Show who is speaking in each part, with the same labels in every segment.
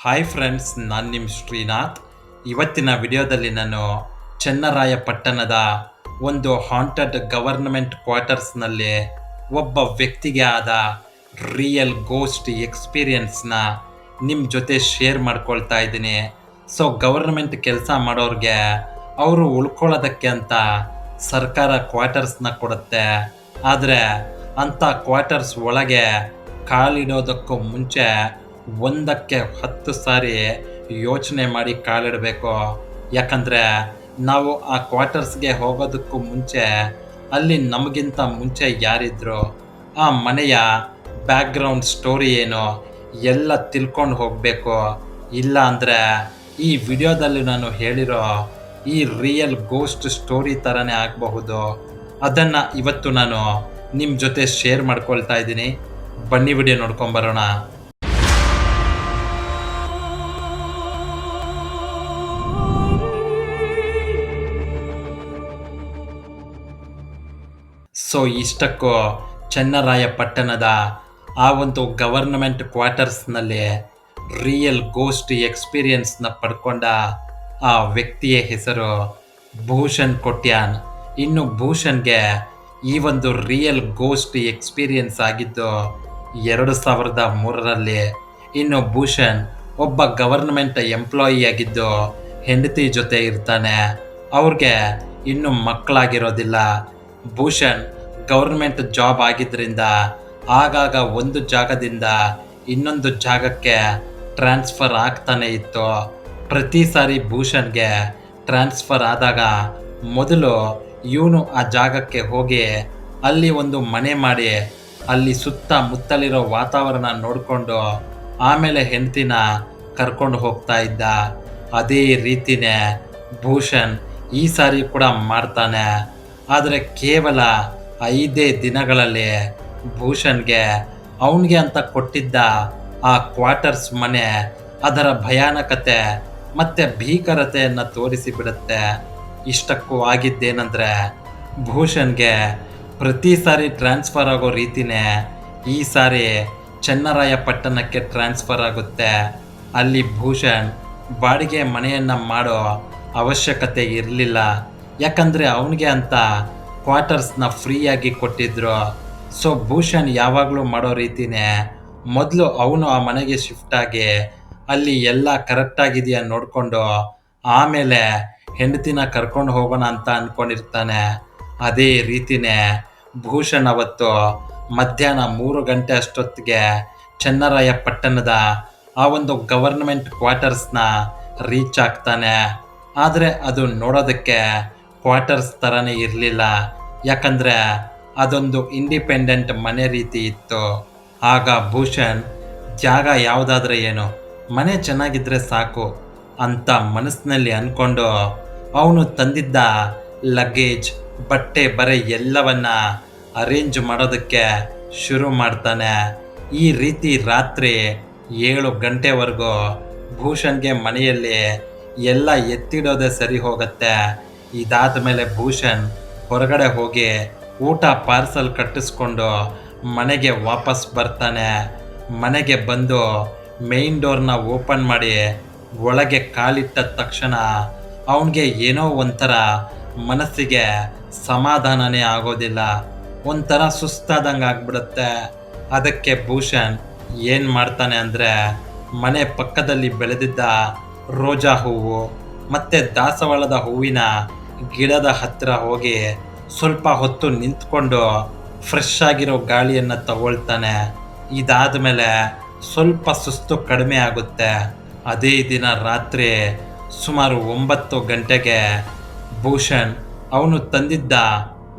Speaker 1: Hi friends, ನಾನು ನಿಮ್ಮ ಶ್ರೀನಾಥ್. ಇವತ್ತಿನ ವಿಡಿಯೋದಲ್ಲಿ ನಾನು ಚನ್ನರಾಯಪಟ್ಟಣದ ಒಂದು ಹಾಂಟೆಡ್ ಗವರ್ನಮೆಂಟ್ ಕ್ವಾರ್ಟರ್ಸ್ನಲ್ಲಿ ಒಬ್ಬ ವ್ಯಕ್ತಿಗೆ ಆದ ರಿಯಲ್ ಗೋಸ್ಟ್ ಎಕ್ಸ್ಪೀರಿಯನ್ಸ್ನ ನಿಮ್ಮ ಜೊತೆ ಶೇರ್ ಮಾಡ್ಕೊಳ್ತಾ ಇದ್ದೀನಿ. ಸೊ ಗವರ್ನಮೆಂಟ್ ಕೆಲಸ ಮಾಡೋರಿಗೆ ಅವರು ಉಳ್ಕೊಳ್ಳೋದಕ್ಕೆ ಅಂತ ಸರ್ಕಾರ ಕ್ವಾರ್ಟರ್ಸ್ನ ಕೊಡುತ್ತೆ. ಆದರೆ ಅಂಥ ಕ್ವಾರ್ಟರ್ಸ್ ಒಳಗೆ ಕಾಲಿಡೋದಕ್ಕೂ ಮುಂಚೆ ಒಂದಕ್ಕೆ 10 ಸಾರಿ ಯೋಚನೆ ಮಾಡಿ ಕಾಲಿಡಬೇಕು. ಯಾಕಂದರೆ ನಾವು ಆ ಕ್ವಾರ್ಟರ್ಸ್ಗೆ ಹೋಗೋದಕ್ಕೂ ಮುಂಚೆ ಅಲ್ಲಿ ನಮಗಿಂತ ಮುಂಚೆ ಯಾರಿದ್ರು, ಆ ಮನೆಯ ಬ್ಯಾಕ್ಗ್ರೌಂಡ್ ಸ್ಟೋರಿ ಏನು ಎಲ್ಲ ತಿಳ್ಕೊಂಡು ಹೋಗಬೇಕು. ಇಲ್ಲ ಅಂದರೆ ಈ ವಿಡಿಯೋದಲ್ಲಿ ನಾನು ಹೇಳಿರೋ ಈ ರಿಯಲ್ ಗೋಸ್ಟ್ ಸ್ಟೋರಿ ಥರನೇ ಆಗಬಹುದು. ಅದನ್ನು ಇವತ್ತು ನಾನು ನಿಮ್ಮ ಜೊತೆ ಶೇರ್ ಮಾಡ್ಕೊಳ್ತಾ ಇದ್ದೀನಿ. ಬನ್ನಿ ವಿಡಿಯೋ ನೋಡ್ಕೊಂಬರೋಣ. ಸೊ ಇಷ್ಟಕ್ಕೂ ಚನ್ನರಾಯಪಟ್ಟಣದ ಆ ಒಂದು ಗವರ್ನಮೆಂಟ್ ಕ್ವಾರ್ಟರ್ಸ್ನಲ್ಲಿ ರಿಯಲ್ ಗೋಸ್ಟ್ ಎಕ್ಸ್ಪೀರಿಯನ್ಸ್ನ ಪಡ್ಕೊಂಡ ಆ ವ್ಯಕ್ತಿಯ ಹೆಸರು ಭೂಷಣ್ ಕೊಟ್ಯಾನ್. ಇನ್ನು ಭೂಷಣ್ಗೆ ಈ ಒಂದು ರಿಯಲ್ ಗೋಸ್ಟ್ ಎಕ್ಸ್ಪೀರಿಯನ್ಸ್ ಆಗಿದ್ದು 2003ರಲ್ಲಿ. ಇನ್ನು ಭೂಷಣ್ ಒಬ್ಬ ಗವರ್ನಮೆಂಟ್ ಎಂಪ್ಲಾಯಿ ಆಗಿದ್ದು ಹೆಂಡತಿ ಜೊತೆ ಇರ್ತಾನೆ. ಅವ್ರಿಗೆ ಇನ್ನು ಮಕ್ಕಳಾಗಿರೋದಿಲ್ಲ. ಭೂಷಣ್ ಗೌರ್ಮೆಂಟ್ ಜಾಬ್ ಆಗಿದ್ದರಿಂದ ಆಗಾಗ ಒಂದು ಜಾಗದಿಂದ ಇನ್ನೊಂದು ಜಾಗಕ್ಕೆ ಟ್ರಾನ್ಸ್ಫರ್ ಆಗ್ತಾನೆ ಇತ್ತು. ಪ್ರತಿ ಸಾರಿ ಭೂಷಣ್ಗೆ ಟ್ರಾನ್ಸ್ಫರ್ ಆದಾಗ ಮೊದಲು ಇವನು ಆ ಜಾಗಕ್ಕೆ ಹೋಗಿ ಅಲ್ಲಿ ಒಂದು ಮನೆ ಮಾಡಿ ಅಲ್ಲಿ ಸುತ್ತಮುತ್ತಲಿರೋ ವಾತಾವರಣ ನೋಡಿಕೊಂಡು ಆಮೇಲೆ ಹೆಂಡತಿನ ಕರ್ಕೊಂಡು ಹೋಗ್ತಾ ಇದ್ದ. ಅದೇ ರೀತಿನೇ ಭೂಷಣ್ ಈ ಸಾರಿ ಕೂಡ ಮಾಡ್ತಾನೆ. ಆದರೆ ಕೇವಲ 5 ದಿನಗಳಲ್ಲಿ ಭೂಷಣ್ಗೆ ಅವನಿಗೆ ಅಂತ ಕೊಟ್ಟಿದ್ದ ಆ ಕ್ವಾರ್ಟರ್ಸ್ ಮನೆ ಅದರ ಭಯಾನಕತೆ ಮತ್ತು ಭೀಕರತೆಯನ್ನು ತೋರಿಸಿಬಿಡುತ್ತೆ. ಇಷ್ಟಕ್ಕೂ ಆಗಿದ್ದೇನೆಂದರೆ ಭೂಷಣ್ಗೆ ಪ್ರತಿ ಸಾರಿ ಟ್ರಾನ್ಸ್ಫರ್ ಆಗೋ ರೀತಿಯೇ ಈ ಸಾರಿ ಚನ್ನರಾಯಪಟ್ಟಣಕ್ಕೆ ಟ್ರಾನ್ಸ್ಫರ್ ಆಗುತ್ತೆ. ಅಲ್ಲಿ ಭೂಷಣ್ ಬಾಡಿಗೆ ಮನೆಯನ್ನು ಮಾಡೋ ಅವಶ್ಯಕತೆ ಇರಲಿಲ್ಲ. ಯಾಕಂದರೆ ಅವನಿಗೆ ಅಂತ ಕ್ವಾರ್ಟರ್ಸ್ನ ಫ್ರೀಯಾಗಿ ಕೊಟ್ಟಿದ್ರು. ಸೊ ಭೂಷಣ್ ಯಾವಾಗಲೂ ಮಾಡೋ ರೀತಿಯೇ ಮೊದಲು ಅವನು ಆ ಮನೆಗೆ ಶಿಫ್ಟ್ ಆಗಿ ಅಲ್ಲಿ ಎಲ್ಲ ಕರೆಕ್ಟಾಗಿದೆಯಾ ನೋಡಿಕೊಂಡು ಆಮೇಲೆ ಹೆಂಡತಿನ ಕರ್ಕೊಂಡು ಹೋಗೋಣ ಅಂತ ಅಂದ್ಕೊಂಡಿರ್ತಾನೆ. ಅದೇ ರೀತಿಯೇ ಭೂಷಣ್ ಅವತ್ತು ಮಧ್ಯಾಹ್ನ 3 ಗಂಟೆ ಅಷ್ಟೊತ್ತಿಗೆ ಚನ್ನರಾಯಪಟ್ಟಣದ ಆ ಒಂದು ಗವರ್ನಮೆಂಟ್ ಕ್ವಾರ್ಟರ್ಸ್ನ ರೀಚ್ ಆಗ್ತಾನೆ. ಆದರೆ ಅದು ನೋಡೋದಕ್ಕೆ ಕ್ವಾರ್ಟರ್ಸ್ ಥರನೇ ಇರಲಿಲ್ಲ. ಯಾಕಂದರೆ ಅದೊಂದು ಇಂಡಿಪೆಂಡೆಂಟ್ ಮನೆ ರೀತಿ ಇತ್ತು. ಆಗ ಭೂಷಣ್ ಜಾಗ ಯಾವುದಾದ್ರೆ ಏನು, ಮನೆ ಚೆನ್ನಾಗಿದ್ದರೆ ಸಾಕು ಅಂತ ಮನಸ್ಸಿನಲ್ಲಿ ಅಂದ್ಕೊಂಡು ಅವನು ತಂದಿದ್ದ ಲಗೇಜ್, ಬಟ್ಟೆ ಬರೆ ಎಲ್ಲವನ್ನ ಅರೇಂಜ್ ಮಾಡೋದಕ್ಕೆ ಶುರು ಮಾಡ್ತಾನೆ. ಈ ರೀತಿ ರಾತ್ರಿ 7 ಗಂಟೆವರೆಗೂ ಭೂಷಣ್ಗೆ ಮನೆಯಲ್ಲಿ ಎಲ್ಲ ಎತ್ತಿಡೋದೇ ಸರಿ ಹೋಗುತ್ತೆ. ಇದಾದ ಮೇಲೆ ಭೂಷಣ್ ಹೊರಗಡೆ ಹೋಗಿ ಊಟ ಪಾರ್ಸಲ್ ಕಟ್ಟಿಸ್ಕೊಂಡು ಮನೆಗೆ ವಾಪಸ್ ಬರ್ತಾನೆ. ಮನೆಗೆ ಬಂದು ಮೇನ್ ಡೋರ್ನ ಓಪನ್ ಮಾಡಿ ಒಳಗೆ ಕಾಲಿಟ್ಟ ತಕ್ಷಣ ಅವನಿಗೆ ಏನೋ ಒಂಥರ ಮನಸ್ಸಿಗೆ ಸಮಾಧಾನನೇ ಆಗೋದಿಲ್ಲ. ಒಂಥರ ಸುಸ್ತಾದಂಗೆ ಆಗ್ಬಿಡುತ್ತೆ. ಅದಕ್ಕೆ ಭೂಷಣ್ ಏನು ಮಾಡ್ತಾನೆ ಅಂದರೆ ಮನೆ ಪಕ್ಕದಲ್ಲಿ ಬೆಳೆದಿದ್ದ ರೋಜಾ ಹೂವು ಮತ್ತು ದಾಸವಾಳದ ಹೂವಿನ ಗಿಡದ ಹತ್ತಿರ ಹೋಗಿ ಸ್ವಲ್ಪ ಹೊತ್ತು ನಿಂತ್ಕೊಂಡು ಫ್ರೆಶ್ ಆಗಿರೋ ಗಾಳಿಯನ್ನು ತಗೊಳ್ತಾನೆ. ಇದಾದ ಮೇಲೆ ಸ್ವಲ್ಪ ಸುಸ್ತು ಕಡಿಮೆ ಆಗುತ್ತೆ. ಅದೇ ದಿನ ರಾತ್ರಿ ಸುಮಾರು 9 ಗಂಟೆಗೆ ಭೂಷಣ್ ಅವನು ತಂದಿದ್ದ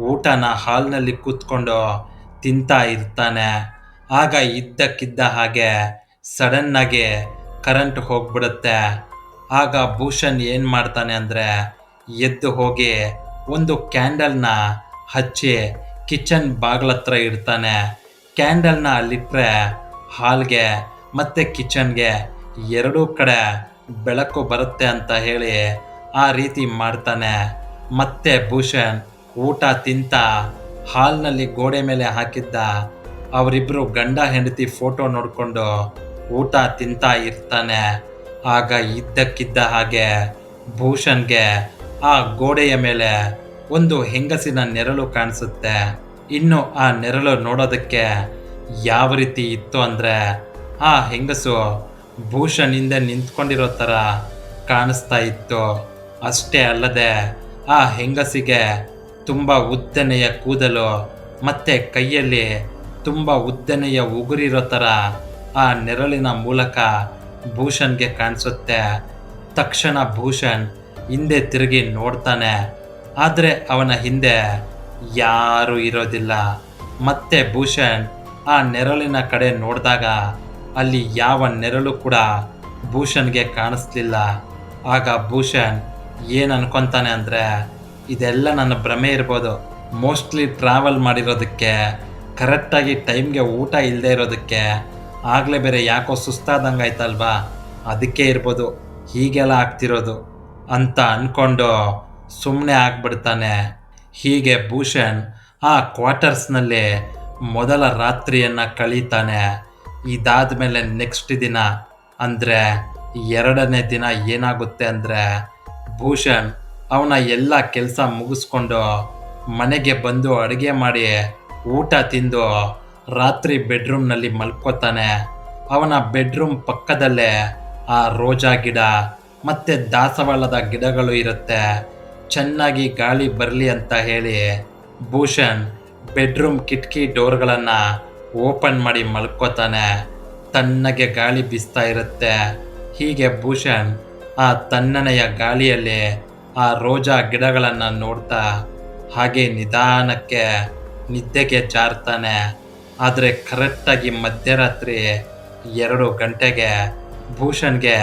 Speaker 1: ಊಟನ ಹಾಲ್ನಲ್ಲಿ ಕೂತ್ಕೊಂಡು ತಿಂತಾ ಇರ್ತಾನೆ. ಆಗ ಇದ್ದಕ್ಕಿದ್ದ ಹಾಗೆ ಸಡನ್ನಾಗಿ ಕರೆಂಟ್ ಹೋಗ್ಬಿಡುತ್ತೆ. ಆಗ ಭೂಷಣ್ ಏನು ಮಾಡ್ತಾನೆ ಅಂದರೆ ಎದ್ದು ಹೋಗಿ ಒಂದು ಕ್ಯಾಂಡಲ್ನ ಹಚ್ಚಿ ಕಿಚನ್ ಬಾಗಿಲತ್ರ ಇಡ್ತಾನೆ. ಕ್ಯಾಂಡಲ್ನ ಅಲ್ಲಿಟ್ಟರೆ ಹಾಲ್ಗೆ ಮತ್ತು ಕಿಚನ್ಗೆ ಎರಡೂ ಕಡೆ ಬೆಳಕು ಬರುತ್ತೆ ಅಂತ ಹೇಳಿ ಆ ರೀತಿ ಮಾಡ್ತಾನೆ. ಮತ್ತೆ ಭೂಷಣ್ ಊಟ ತಿಂತ ಹಾಲ್ನಲ್ಲಿ ಗೋಡೆ ಮೇಲೆ ಹಾಕಿದ್ದ ಅವರಿಬ್ಬರು ಗಂಡ ಹೆಂಡತಿ ಫೋಟೋ ನೋಡಿಕೊಂಡು ಊಟ ತಿಂತಾ ಇರ್ತಾನೆ. ಆಗ ಇದ್ದಕ್ಕಿದ್ದ ಹಾಗೆ ಭೂಷಣ್ಗೆ ಆ ಗೋಡೆಯ ಮೇಲೆ ಒಂದು ಹೆಂಗಸಿನ ನೆರಳು ಕಾಣಿಸುತ್ತೆ. ಇನ್ನು ಆ ನೆರಳು ನೋಡೋದಕ್ಕೆ ಯಾವ ರೀತಿ ಇತ್ತು ಅಂದರೆ, ಆ ಹೆಂಗಸು ಭೂಷಣ್ ಹಿಂದೆ ನಿಂತ್ಕೊಂಡಿರೋ ಥರ ಕಾಣಿಸ್ತಾ ಇತ್ತು. ಅಷ್ಟೇ ಅಲ್ಲದೆ ಆ ಹೆಂಗಸಿಗೆ ತುಂಬ ಉದ್ದನೆಯ ಕೂದಲು ಮತ್ತು ಕೈಯಲ್ಲಿ ತುಂಬ ಉದ್ದನೆಯ ಉಗುರಿರೋ ಥರ ಆ ನೆರಳಿನ ಮೂಲಕ ಭೂಷಣ್ಗೆ ಕಾಣಿಸುತ್ತೆ. ತಕ್ಷಣ ಭೂಷಣ್ ಹಿಂದೆ ತಿರುಗಿ ನೋಡ್ತಾನೆ, ಆದರೆ ಅವನ ಹಿಂದೆ ಯಾರೂ ಇರೋದಿಲ್ಲ. ಮತ್ತೆ ಭೂಷಣ್ ಆ ನೆರಳಿನ ಕಡೆ ನೋಡಿದಾಗ ಅಲ್ಲಿ ಯಾವ ನೆರಳು ಕೂಡ ಭೂಷಣ್ಗೆ ಕಾಣಿಸ್ಲಿಲ್ಲ. ಆಗ ಭೂಷಣ್ ಏನು ಅನ್ಕೊತಾನೆ ಅಂದರೆ, ಇದೆಲ್ಲ ನನ್ನ ಭ್ರಮೆ ಇರ್ಬೋದು. ಮೋಸ್ಟ್ಲಿ ಟ್ರಾವೆಲ್ ಮಾಡಿರೋದಕ್ಕೆ, ಕರೆಕ್ಟಾಗಿ ಟೈಮ್ಗೆ ಊಟ ಇಲ್ಲದೆ ಇರೋದಕ್ಕೆ, ಆಗಲೇ ಬೇರೆ ಯಾಕೋ ಸುಸ್ತಾದಂಗೆ ಆಯ್ತಲ್ವಾ, ಅದಕ್ಕೆ ಇರ್ಬೋದು ಹೀಗೆಲ್ಲ ಆಗ್ತಿರೋದು ಅಂತ ಅಂದ್ಕೊಂಡು ಸುಮ್ಮನೆ ಆಗ್ಬಿಡ್ತಾನೆ. ಹೀಗೆ ಭೂಷಣ್ ಆ ಕ್ವಾರ್ಟರ್ಸ್ನಲ್ಲಿ ಮೊದಲ ರಾತ್ರಿಯನ್ನು ಕಳೀತಾನೆ. ಇದಾದ ಮೇಲೆ ನೆಕ್ಸ್ಟ್ ದಿನ ಅಂದರೆ ಎರಡನೇ ದಿನ ಏನಾಗುತ್ತೆ ಅಂದರೆ, ಭೂಷಣ್ ಅವನ ಎಲ್ಲ ಕೆಲಸ ಮುಗಿಸ್ಕೊಂಡು ಮನೆಗೆ ಬಂದು ಅಡುಗೆ ಮಾಡಿ ಊಟ ತಿಂದು ರಾತ್ರಿ ಬೆಡ್ರೂಮ್ನಲ್ಲಿ ಮಲ್ಕೋತಾನೆ. ಅವನ ಬೆಡ್ರೂಮ್ ಪಕ್ಕದಲ್ಲೇ ಆ ರೋಜಾ ಗಿಡ ಮತ್ತು ದಾಸವಾಳದ ಗಿಡಗಳು ಇರುತ್ತೆ. ಚೆನ್ನಾಗಿ ಗಾಳಿ ಬರಲಿ ಅಂತ ಹೇಳಿ ಭೂಷಣ್ ಬೆಡ್ರೂಮ್ ಕಿಟಕಿ ಡೋರ್ಗಳನ್ನು ಓಪನ್ ಮಾಡಿ ಮಲ್ಕೋತಾನೆ. ತಣ್ಣಗೆ ಗಾಳಿ ಬೀಸ್ತಾ ಇರುತ್ತೆ. ಹೀಗೆ ಭೂಷಣ್ ಆ ತಣ್ಣನೆಯ ಗಾಳಿಯಲ್ಲಿ ಆ ರೋಜಾ ಗಿಡಗಳನ್ನು ನೋಡ್ತಾ ಹಾಗೆ ನಿಧಾನಕ್ಕೆ ನಿದ್ದೆಗೆ ಜಾರ್ತಾನೆ. ಆದರೆ ಕರೆಕ್ಟಾಗಿ ಮಧ್ಯರಾತ್ರಿ 2 ಗಂಟೆಗೆ ಭೂಷಣ್ಗೆ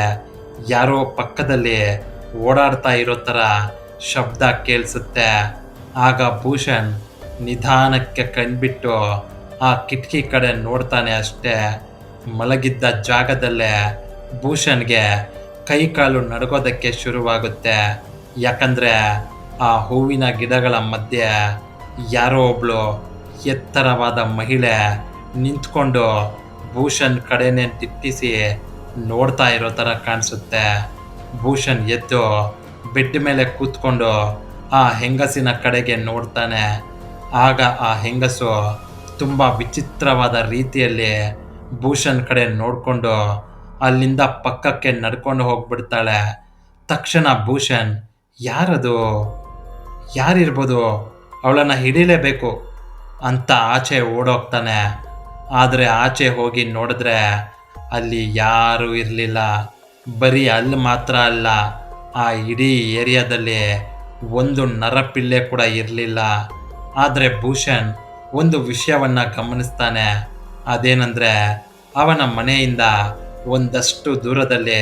Speaker 1: ಯಾರೋ ಪಕ್ಕದಲ್ಲಿ ಓಡಾಡ್ತಾ ಇರೋ ಥರ ಶಬ್ದ ಕೇಳಿಸುತ್ತೆ. ಆಗ ಭೂಷಣ್ ನಿಧಾನಕ್ಕೆ ಕಣ್ಬಿಟ್ಟು ಆ ಕಿಟಕಿ ಕಡೆ ನೋಡ್ತಾನೆ. ಅಷ್ಟೇ ಮಲಗಿದ್ದ ಜಾಗದಲ್ಲೇ ಭೂಷಣ್ಗೆ ಕೈ ಕಾಲು ನಡುಗೋದಕ್ಕೆ ಶುರುವಾಗುತ್ತೆ. ಯಾಕಂದರೆ ಆ ಹೂವಿನ ಗಿಡಗಳ ಮಧ್ಯೆ ಯಾರೋ ಒಬ್ಳು ಎತ್ತರವಾದ ಮಹಿಳೆ ನಿಂತ್ಕೊಂಡು ಭೂಷಣ್ ಕಡೆನೇ ದಿಟ್ಟಿಸಿ ನೋಡ್ತಾ ಇರೋ ಥರ ಕಾಣಿಸುತ್ತೆ. ಭೂಷಣ್ ಎದ್ದು ಬೆಡ್ ಮೇಲೆ ಕೂತ್ಕೊಂಡು ಆ ಹೆಂಗಸಿನ ಕಡೆಗೆ ನೋಡ್ತಾನೆ. ಆಗ ಆ ಹೆಂಗಸು ತುಂಬ ವಿಚಿತ್ರವಾದ ರೀತಿಯಲ್ಲಿ ಭೂಷಣ್ ಕಡೆ ನೋಡಿಕೊಂಡು ಅಲ್ಲಿಂದ ಪಕ್ಕಕ್ಕೆ ನಡ್ಕೊಂಡು ಹೋಗ್ಬಿಡ್ತಾಳೆ. ತಕ್ಷಣ ಭೂಷಣ್ ಯಾರದು, ಯಾರಿರ್ಬೋದು, ಅವಳನ್ನು ಹಿಡೀಲೇಬೇಕು ಅಂತ ಆಚೆ ಓಡೋಗ್ತಾನೆ. ಆದರೆ ಆಚೆ ಹೋಗಿ ನೋಡಿದ್ರೆ ಅಲ್ಲಿ ಯಾರೂ ಇರಲಿಲ್ಲ. ಬರೀ ಅಲ್ಲಿ ಮಾತ್ರ ಅಲ್ಲ, ಆ ಇಡೀ ಏರಿಯಾದಲ್ಲಿ ಒಂದು ನರಪಿಳ್ಳೆ ಕೂಡ ಇರಲಿಲ್ಲ. ಆದರೆ ಭೂಷಣ್ ಒಂದು ವಿಷಯವನ್ನು ಗಮನಿಸ್ತಾನೆ. ಅದೇನೆಂದರೆ, ಅವನ ಮನೆಯಿಂದ ಒಂದಷ್ಟು ದೂರದಲ್ಲಿ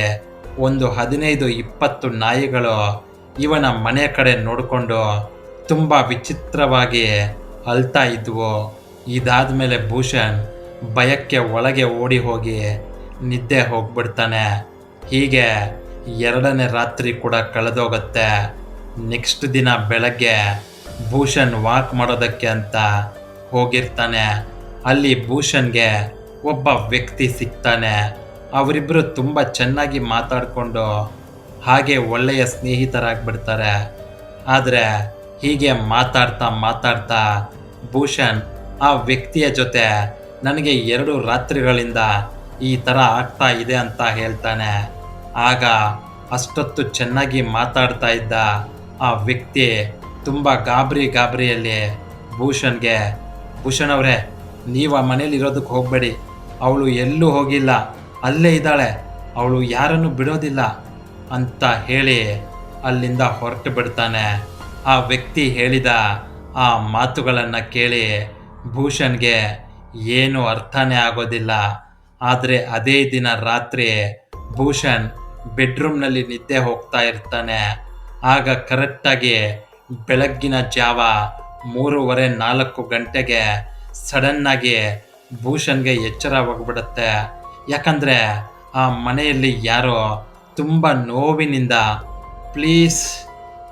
Speaker 1: ಒಂದು 15-20 ನಾಯಿಗಳು ಇವನ ಮನೆ ಕಡೆ ನೋಡಿಕೊಂಡು ತುಂಬ ವಿಚಿತ್ರವಾಗಿ ಅಳ್ತಾ ಇದ್ವು. ಇದಾದ ಮೇಲೆ ಭೂಷಣ್ ಭಯಕ್ಕೆ ಒಳಗೆ ಓಡಿ ಹೋಗಿ ನಿದ್ದೆ ಹೋಗ್ಬಿಡ್ತಾನೆ. ಹೀಗೆ 2ನೇ ರಾತ್ರಿ ಕೂಡ ಕಳೆದೋಗುತ್ತೆ. ನೆಕ್ಸ್ಟ್ ದಿನ ಬೆಳಗ್ಗೆ ಭೂಷಣ್ ವಾಕ್ ಮಾಡೋದಕ್ಕೆ ಅಂತ ಹೋಗಿರ್ತಾನೆ. ಅಲ್ಲಿ ಭೂಷಣ್ಗೆ ಒಬ್ಬ ವ್ಯಕ್ತಿ ಸಿಗ್ತಾನೆ. ಅವರಿಬ್ಬರು ತುಂಬ ಚೆನ್ನಾಗಿ ಮಾತಾಡಿಕೊಂಡು ಹಾಗೆ ಒಳ್ಳೆಯ ಸ್ನೇಹಿತರಾಗ್ಬಿಡ್ತಾರೆ. ಆದರೆ ಹೀಗೆ ಮಾತಾಡ್ತಾ ಮಾತಾಡ್ತಾ ಭೂಷಣ್ ಆ ವ್ಯಕ್ತಿಯ ಜೊತೆ ನನಗೆ 2 ರಾತ್ರಿಗಳಿಂದ ಈ ಥರ ಆಗ್ತಾ ಇದೆ ಅಂತ ಹೇಳ್ತಾನೆ. ಆಗ ಅಷ್ಟೊತ್ತು ಚೆನ್ನಾಗಿ ಮಾತಾಡ್ತಾ ಇದ್ದ ಆ ವ್ಯಕ್ತಿ ತುಂಬ ಗಾಬರಿಯಲ್ಲಿ ಭೂಷಣ್ಗೆ, ಭೂಷಣ್ ಅವರೇ, ನೀವು ಆ ಮನೇಲಿ ಇರೋದಕ್ಕೆ ಹೋಗಬೇಡಿ, ಅವಳು ಎಲ್ಲೂ ಹೋಗಿಲ್ಲ, ಅಲ್ಲೇ ಇದ್ದಾಳೆ, ಅವಳು ಯಾರನ್ನು ಬಿಡೋದಿಲ್ಲ ಅಂತ ಹೇಳಿ ಅಲ್ಲಿಂದ ಹೊರಟು ಬಿಡ್ತಾನೆ. ಆ ವ್ಯಕ್ತಿ ಹೇಳಿದ ಆ ಮಾತುಗಳನ್ನು ಕೇಳಿ ಭೂಷಣ್ಗೆ ಏನೂ ಅರ್ಥನೇ ಆಗೋದಿಲ್ಲ. ಆದರೆ ಅದೇ ದಿನ ರಾತ್ರಿ ಭೂಷಣ್ ಬೆಡ್ರೂಮ್ನಲ್ಲಿ ನಿದ್ದೆ ಹೋಗ್ತಾ ಇರ್ತಾನೆ. ಆಗ ಕರೆಕ್ಟಾಗಿ ಬೆಳಗ್ಗಿನ ಜಾವ 3:30-4 ಗಂಟೆಗೆ ಸಡನ್ನಾಗಿ ಭೂಷಣ್ಗೆ ಎಚ್ಚರವಾಗ್ಬಿಡುತ್ತೆ. ಯಾಕಂದರೆ ಆ ಮನೆಯಲ್ಲಿ ಯಾರೋ ತುಂಬ ನೋವಿನಿಂದ, ಪ್ಲೀಸ್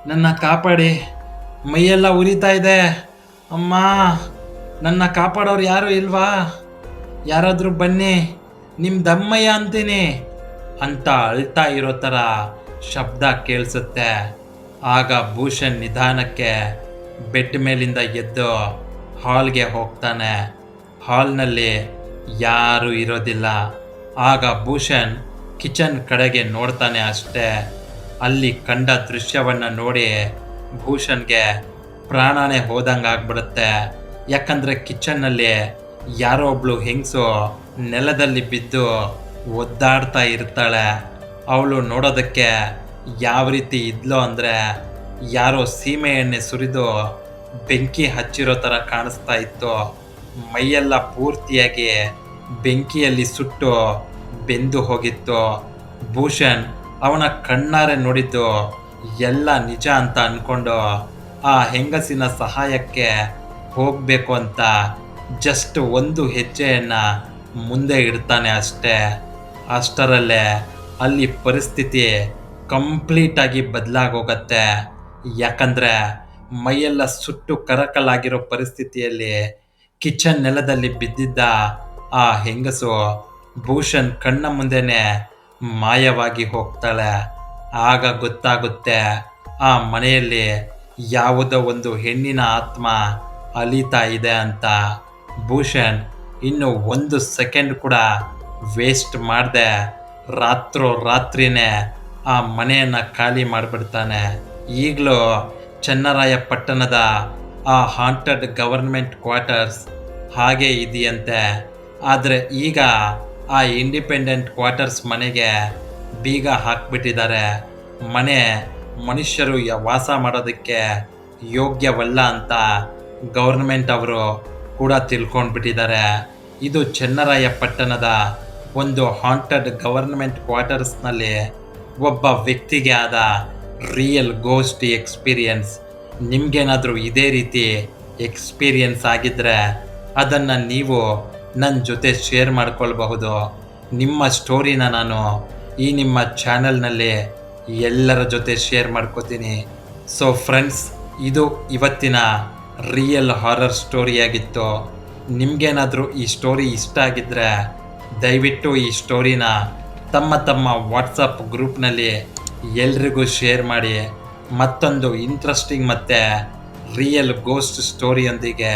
Speaker 1: ನನ್ನ ಕಾಪಾಡಿ, ಮೈಯೆಲ್ಲ ಉರಿತಾ ಇದೆ, ಅಮ್ಮ ನನ್ನ ಕಾಪಾಡೋರು ಯಾರೂ ಇಲ್ವಾ, ಯಾರಾದರೂ ಬನ್ನಿ, ನಿಮ್ಮ ದಮ್ಮಯ್ಯ ಅಂತೀನಿ ಅಂತ ಅಳ್ತಾ ಇರೋ ಥರ ಶಬ್ದ ಕೇಳಿಸುತ್ತೆ. ಆಗ ಭೂಷಣ್ ನಿಧಾನಕ್ಕೆ ಬೆಡ್ ಮೇಲಿಂದ ಎದ್ದು ಹಾಲ್ಗೆ ಹೋಗ್ತಾನೆ. ಹಾಲ್ನಲ್ಲಿ ಯಾರೂ ಇರೋದಿಲ್ಲ. ಆಗ ಭೂಷಣ್ ಕಿಚನ್ ಕಡೆಗೆ ನೋಡ್ತಾನೆ ಅಷ್ಟೇ. ಅಲ್ಲಿ ಕಂಡ ದೃಶ್ಯವನ್ನು ನೋಡಿ ಭೂಷಣ್ಗೆ ಪ್ರಾಣನೇ ಹೋದಂಗಾಗ್ಬಿಡುತ್ತೆ. ಯಾಕಂದರೆ ಕಿಚನ್ನಲ್ಲಿ ಯಾರೋ ಒಬ್ಳು ಹೆಂಗಸು ನೆಲದಲ್ಲಿ ಬಿದ್ದು ಒದ್ದಾಡ್ತಾ ಇರ್ತಾಳೆ. ಅವಳು ನೋಡೋದಕ್ಕೆ ಯಾವ ರೀತಿ ಇದ್ಲು ಅಂದರೆ ಯಾರೋ ಸೀಮೆ ಎಣ್ಣೆ ಸುರಿದು ಬೆಂಕಿ ಹಚ್ಚಿರೋ ಥರ ಕಾಣಿಸ್ತಾ ಇತ್ತು. ಮೈಯೆಲ್ಲ ಪೂರ್ತಿಯಾಗಿ ಬೆಂಕಿಯಲ್ಲಿ ಸುಟ್ಟು ಬೆಂದು ಹೋಗಿತ್ತು. ಭೂಷಣ್ ಅವನ ಕಣ್ಣಾರೆ ನೋಡಿದ್ದು ಎಲ್ಲ ನಿಜ ಅಂತ ಅಂದ್ಕೊಂಡು ಆ ಹೆಂಗಸಿನ ಸಹಾಯಕ್ಕೆ ಹೋಗಬೇಕು ಅಂತ ಜಸ್ಟ್ ಒಂದು ಹೆಜ್ಜೆಯನ್ನು ಮುಂದೆ ಇಡ್ತಾನೆ ಅಷ್ಟೇ. ಅಷ್ಟರಲ್ಲೇ ಅಲ್ಲಿ ಪರಿಸ್ಥಿತಿ ಕಂಪ್ಲೀಟಾಗಿ ಬದಲಾಗೋಗತ್ತೆ. ಯಾಕಂದರೆ ಮೈಯೆಲ್ಲ ಸುಟ್ಟು ಕರಕಲಾಗಿರೋ ಪರಿಸ್ಥಿತಿಯಲ್ಲಿ ಕಿಚನ್ ನೆಲದಲ್ಲಿ ಬಿದ್ದಿದ್ದ ಆ ಹೆಂಗಸು ಭೂಷಣ್ ಕಣ್ಣ ಮುಂದೆನೇ ಮಾಯವಾಗಿ ಹೋಗ್ತಾಳೆ. ಆಗ ಗೊತ್ತಾಗುತ್ತೆ ಆ ಮನೆಯಲ್ಲಿ ಯಾವುದೋ ಒಂದು ಹೆಣ್ಣಿನ ಆತ್ಮ ಅಲಿತಾ ಇದೆ ಅಂತ. ಭೂಷಣ್ ಇನ್ನು 1 ಸೆಕೆಂಡ್ ಕೂಡ ವೇಸ್ಟ್ ಮಾಡದೆ ರಾತ್ರಿನೇ ಆ ಮನೆಯನ್ನು ಖಾಲಿ ಮಾಡಿಬಿಡ್ತಾನೆ. ಈಗಲೂ ಚನ್ನರಾಯಪಟ್ಟಣದ ಆ ಹಾಂಟೆಡ್ ಗವರ್ನಮೆಂಟ್ ಕ್ವಾರ್ಟರ್ಸ್ ಹಾಗೆ ಇದೆಯಂತೆ. ಆದರೆ ಈಗ ಆ ಇಂಡಿಪೆಂಡೆಂಟ್ ಕ್ವಾರ್ಟರ್ಸ್ ಮನೆಗೆ ಬೀಗ ಹಾಕ್ಬಿಟ್ಟಿದ್ದಾರೆ. ಮನೆ ಮನುಷ್ಯರು ವಾಸ ಮಾಡೋದಕ್ಕೆ ಯೋಗ್ಯವಲ್ಲ ಅಂತ ಗೌರ್ಮೆಂಟ್ ಅವರು ಕೂಡ ತಿಳ್ಕೊಂಡ್ಬಿಟ್ಟಿದ್ದಾರೆ. ಇದು ಚನ್ನರಾಯಪಟ್ಟಣದ ಒಂದು ಹಾಂಟೆಡ್ ಗವರ್ನಮೆಂಟ್ ಕ್ವಾರ್ಟರ್ಸ್ನಲ್ಲಿ ಒಬ್ಬ ವ್ಯಕ್ತಿಗೆ ಆದ ರಿಯಲ್ ಗೋಸ್ಟ್ ಎಕ್ಸ್ಪೀರಿಯನ್ಸ್. ನಿಮಗೇನಾದರೂ ಇದೇ ರೀತಿ ಎಕ್ಸ್ಪೀರಿಯನ್ಸ್ ಆಗಿದ್ದರೆ ಅದನ್ನು ನೀವು ನನ್ನ ಜೊತೆ ಶೇರ್ ಮಾಡ್ಕೊಳ್ಬಹುದು. ನಿಮ್ಮ ಸ್ಟೋರಿನ ನಾನು ಈ ನಿಮ್ಮ ಚಾನಲ್ನಲ್ಲಿ ಎಲ್ಲರ ಜೊತೆ ಶೇರ್ ಮಾಡ್ಕೋತೀನಿ. ಸೊ ಫ್ರೆಂಡ್ಸ್, ಇದು ಇವತ್ತಿನ ರಿಯಲ್ ಹಾರರ್ ಸ್ಟೋರಿಯಾಗಿತ್ತು. ನಿಮಗೇನಾದರೂ ಈ ಸ್ಟೋರಿ ಇಷ್ಟ ಆಗಿದ್ದರೆ ದಯವಿಟ್ಟು ಈ ಸ್ಟೋರಿನ ತಮ್ಮ ವಾಟ್ಸಪ್ ಗ್ರೂಪ್ನಲ್ಲಿ ಎಲ್ರಿಗೂ ಶೇರ್ ಮಾಡಿ. ಮತ್ತೊಂದು ಇಂಟ್ರೆಸ್ಟಿಂಗ್ ಮತ್ತು ರಿಯಲ್ ಗೋಸ್ಟ್ ಸ್ಟೋರಿಯೊಂದಿಗೆ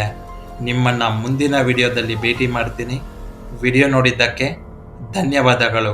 Speaker 1: ನಿಮ್ಮನ್ನು ಮುಂದಿನ ವಿಡಿಯೋದಲ್ಲಿ ಭೇಟಿ ಮಾಡ್ತೀನಿ. ವಿಡಿಯೋ ನೋಡಿದ್ದಕ್ಕೆ ಧನ್ಯವಾದಗಳು.